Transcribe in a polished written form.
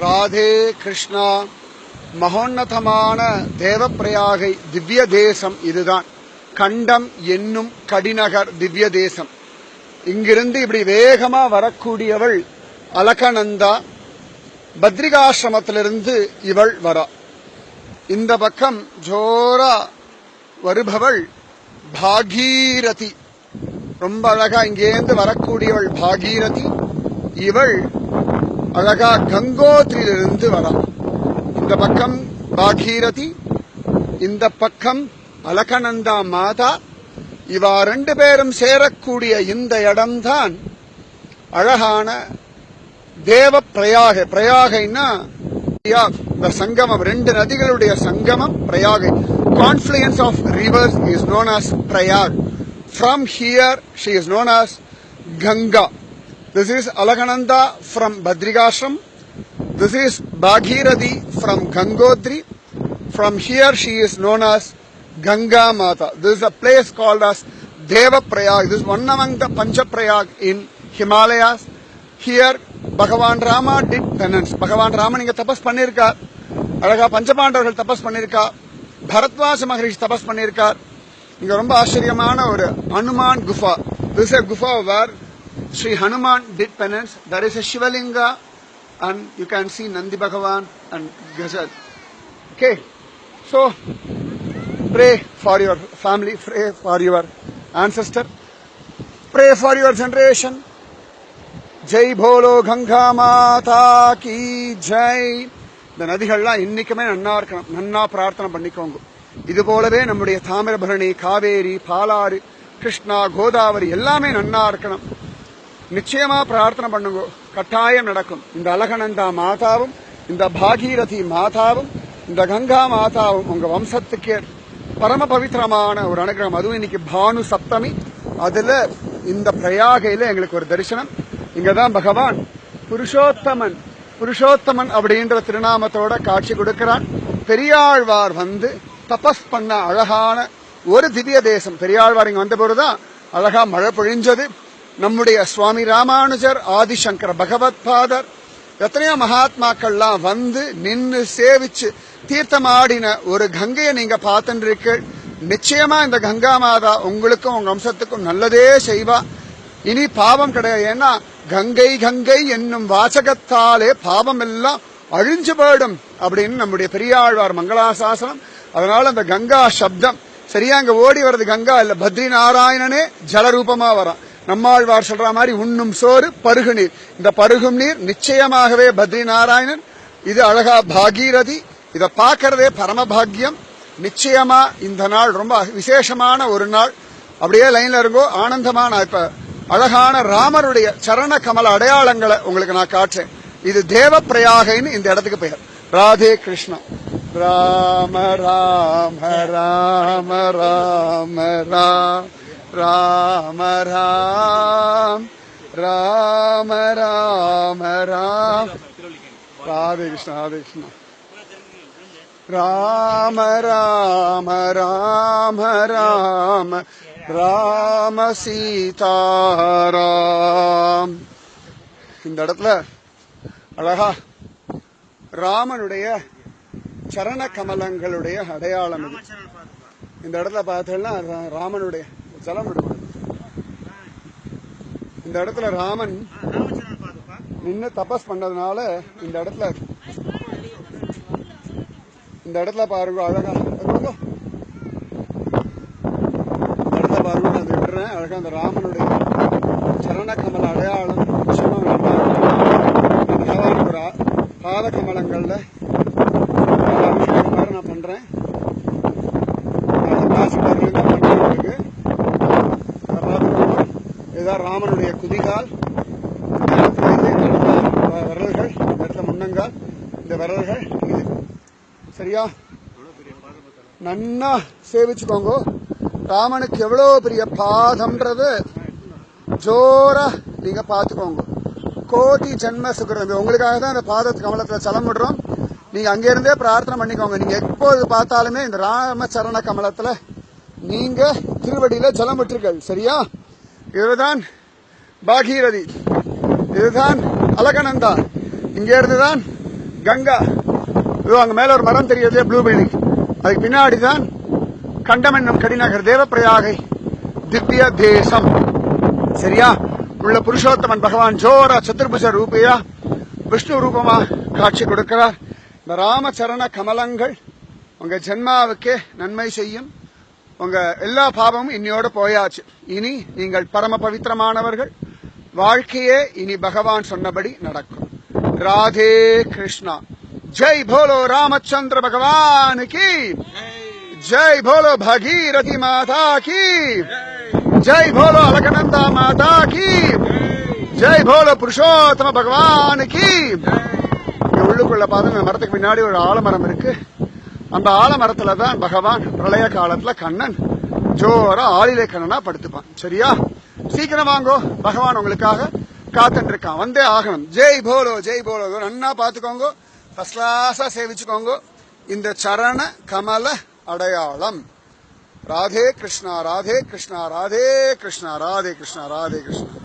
ராதே கிருஷ்ணா. மகோன்னதமான தேவப்பிரயாகை திவ்ய தேசம் இதுதான். கண்டம் என்னும் கடிநகர் திவ்ய தேசம். இங்கிருந்து இப்படி வேகமா வரக்கூடியவள் அலகநந்தா. பத்ரிகாசிரமத்திலிருந்து இவள் வரா. இந்த பக்கம் ஜோரா வருபவள் பாகீரதி. ரொம்ப அழகா இங்கேந்து வரக்கூடியவள் பாகீரதி. இவள் அழகா கங்கோத்ரியிலிருந்து வரா. இந்த பக்கம் பாகீரதி, இந்த பக்கம் அலகநந்தா மாதா. இவா ரெண்டு பேரும் சேரக்கூடிய இந்த இடம்தான் அழகான தேவ பிரயாக. பிரயாகைன்னா இந்த சங்கமம், ரெண்டு நதிகளுடைய சங்கமம் பிரயாகை. Confluence of rivers is known as Prayag. From here she is known as Ganga. This is Alakananda from Badrigashram. This is Bhagirathi from Gangotri. From here she is known as Ganga Mata. This is a place called as Deva Prayag. This is one among the Pancha Prayag in Himalayas. Here Bhagavan Rama did penance. Bhagavan Rama inga tapas pannirka. Alaga Panchapandavargal tapas pannirka. Bharatwaja Maharishi tapas pannirka. இங்க ரொம்ப ஆச்சரியமான ஒரு Hanuman குஃபா. This is a gufa where Sri Hanuman did penance. There is a Shivalinga and you can see Nandi Bhagavan and Gajal. Okay, so pray for your family, pray for your ancestor, pray for your generation. Jai Bolo Ganga Mata ki Jai. இந்த நதிகள்லாம் இன்னைக்குமே நன்னா இருக்கணும். நன்னா பிரார்த்தனை பண்ணிக்கோங்க. இது போலவே நம்முடைய தாமிரபரணி, காவேரி, பாலாறு, கிருஷ்ணா, கோதாவரி எல்லாமே நன்னா இருக்கணும். நிச்சயமா பிரார்த்தனை பண்ணுங்க, கட்டாயம் நடக்கும். இந்த அலகநந்தா மாதாவும், இந்த பாகீரதி மாதாவும், இந்த கங்கா மாதாவும் உங்க வம்சத்துக்கே பரம பவித்திரமான ஒரு அனுகிரகம். அதுவும் இன்னைக்கு பானு சப்தமி. அதுல இந்த பிரயாகையில எங்களுக்கு ஒரு தரிசனம். இங்கதான் பகவான் புருஷோத்தமன் அப்படின்ற திருநாமத்தோட காட்சி கொடுக்கிறான். பெரியாழ்வார் வந்து தபஸ் பண்ண அழகான ஒரு திவ்ய தேசம். பெரியாழ்வார் இங்க வந்த போதுதான் அழகா மழை பொழிஞ்சது. நம்முடைய சுவாமி ராமானுஜர், ஆதிசங்கர பகவத் பாதர், எத்தனையோ மகாத்மாக்கள்லாம் வந்து நின்று சேவிச்சு தீர்த்தமாடின ஒரு கங்கையை நீங்க பார்த்துருக்க. நிச்சயமா இந்த கங்கா மாதா உங்களுக்கும் உங்க வம்சத்துக்கும் நல்லதே செய்வா. இனி பாவம் கிடையாது. ஏன்னா கங்கை கங்கை என்னும் வாசகத்தாலே பாவம் எல்லாம் அழிஞ்சு போயிடும் அப்படின்னு நம்முடைய பெரியாழ்வார் மங்களாசாசனம். அதனால அந்த கங்கா சப்தம் சரியா அங்க ஓடி வர்றது கங்கா இல்ல, பத்ரி நாராயணனே ஜலரூபமா வரான். நம்மாழ்வார் சொல்ற மாதிரி உண்ணும் சோறு பருகு நீர். இந்த பருகும் நீர் நிச்சயமாகவே பத்ரி நாராயணன். இது அழகா பாகீரதி. இத பாக்கிறதே பரமபாகியம். நிச்சயமா இந்த நாள் ரொம்ப விசேஷமான ஒரு நாள். அப்படியே லைன்ல இருங்கோ. ஆனந்தமா நான் இப்ப அழகான ராமருடைய சரண கமல அடையாளங்களை உங்களுக்கு நான் காட்டுறேன். இது தேவ பிரயாகைன்னு இந்த இடத்துக்கு பெயர். ராதே கிருஷ்ணா. ராம ராம ராம ராம ராம ராம ராம ராம ராம ராதே கிருஷ்ணா. ராதே கிருஷ்ணா. ராம ராம ராம ராம ராம சீதாராம். இந்த இடத்துல அழகா ராமனுடைய சரண கமலங்களுடைய அடையாளம் இது. இந்த இடத்துல பார்த்தோம்னா ராமனுடைய ஜலம் விடுவார். இந்த இடத்துல ராமன் நின்று தபஸ் பண்ணதுனால இந்த இடத்துல பாருங்க அழகா. இந்த இடத்துல பாருங்க நான் விடுறேன். அழகா அந்த ராமனுடைய சரண கமல அடையாளம் பாத கமலங்கள்ல நான் பண்றேன். இதுதான் ராமனுடைய குதிகால். விரல்கள், இந்த இடத்துல முன்னங்கால், இந்த விரல்கள் இது. சரியா நன்னா சேவிச்சுக்கோங்க. ராமனுக்கு எவ்வளவு பெரிய பாதம்ன்றது ஜோரா நீங்க பாத்துக்கோங்க. கோடி ஜென்ம சுகிரம். உங்களுக்காக தான் இந்த பாத கமலத்துல சலம் விடுறோம். நீங்க அங்கிருந்தே பிரார்த்தனை பண்ணிக்கோங்க. நீங்க எப்போது பார்த்தாலுமே இந்த ராமச்சரண கமலத்துல நீங்க திருவடியில ஜலம் விட்டுருக்கள். சரியா? இதுதான் பாகீரதி, இதுதான் அலகநந்தா. இங்க இருந்துதான் கங்கா இதோ அங்க மேல ஒரு மரம் தெரியுது, ப்ளூ பில்டிங். அதுக்கு பின்னாடிதான் கண்டம் என்னும் கடிநகர், தேவப்பிரயாகை திவ்ய தேசம். சரியா? உள்ள புருஷோத்தமன் பகவான் ஜோரா சதுர்புஜ ரூபையா விஷ்ணு ரூபமா காட்சி கொடுக்கிறார். இந்த ராமச்சரண கமலங்கள் உங்க ஜென்மாவுக்கே நன்மை செய்யும். உங்க எல்லா பாவமும் இன்னையோட போயாச்சு. இனி நீங்கள் பரம பவித்திரமானவர்கள். வாழ்க்கையே இனி பகவான் சொன்னபடி நடக்கும். ராதே கிருஷ்ணா. ஜெய் போலோ ராமச்சந்திர பகவான் கி ஜெய், போலோ பகீரதி மாதா கி ஜெய், போலோ அலகநந்தா மாதா கி ஜெய், போலோ புருஷோத்தம பகவான் கி. உள்ளுக்குள்ள பாருங்க, மரத்துக்கு பின்னாடி ஒரு ஆலமரம் இருக்கு. அந்த ஆலமரத்துல தான் பகவான் பிரளய காலத்துல கண்ணன் ஜோரா ஆளிலே கண்ணனா படுத்துப்பான். சரியா? சீக்கிரம் வாங்கோ, பகவான் உங்களுக்காக காத்துட்டு இருக்கான். வந்தே ஆகணும். Jai polo, Jai polo. நன்னா பாத்துக்கோங்க, ஃபர்ஸ்ட் கிளாஸா சேவிச்சுக்கோங்க. இந்த சரண கமல அடையாளம். ராதே கிருஷ்ணா, ராதே கிருஷ்ணா, ராதே கிருஷ்ணா, ராதே கிருஷ்ணா, ராதே கிருஷ்ணா.